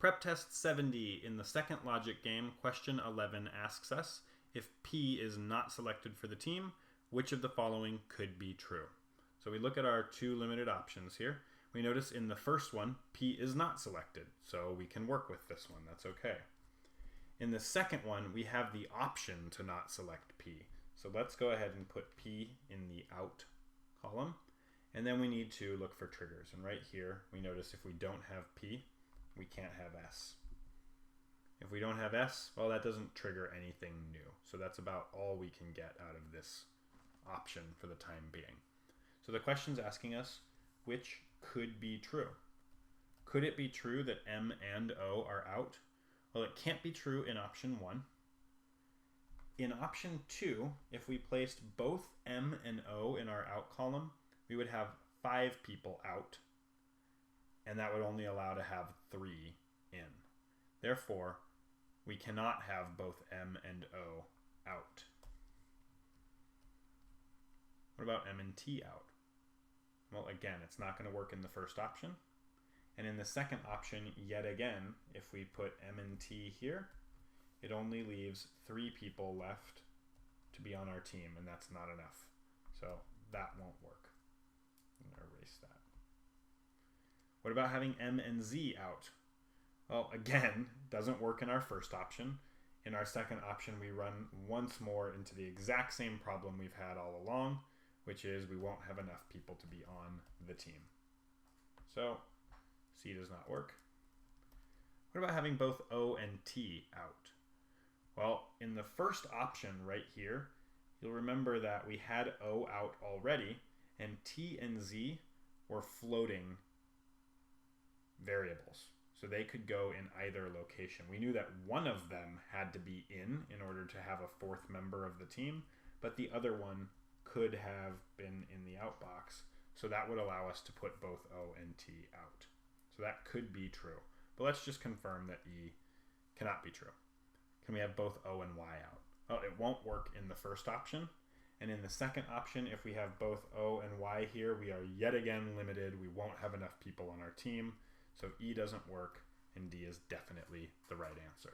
Prep test 70 in the second logic game, question 11 asks us, if P is not selected for the team, which of the following could be true? So we look at our two limited options here. We notice in the first one, P is not selected, so we can work with this one, that's okay. In the second one, we have the option to not select P. So let's go ahead and put P in the out column, and then we need to look for triggers. And right here, we notice if we don't have P, we can't have S. If we don't have S, well, that doesn't trigger anything new. So that's about all we can get out of this option for the time being. So the question's asking us, which could be true? Could it be true that M and O are out? Well, it can't be true in option 1. In option 2, if we placed both M and O in our out column, we would have 5 people out, and that would only allow to have 3 in. Therefore, we cannot have both M and O out. What about M and T out? Well, again, it's not going to work in the first option. And in the second option, yet again, if we put M and T here, it only leaves 3 people left to be on our team, and that's not enough. So that won't work. I'm going to erase that. What about having M and Z out? Well, again, doesn't work in our first option. In our second option, we run once more into the exact same problem we've had all along, which is we won't have enough people to be on the team. So C does not work. What about having both O and T out? Well, in the first option right here, you'll remember that we had O out already, and T and Z were floating variables. So they could go in either location. We knew that one of them had to be in order to have a 4th member of the team, but the other one could have been in the out box. So that would allow us to put both O and T out. So that could be true. But let's just confirm that E cannot be true. Can we have both O and Y out? Oh, it won't work in the first option. And in the second option, if we have both O and Y here, we are yet again limited. We won't have enough people on our team. So E doesn't work, and D is definitely the right answer.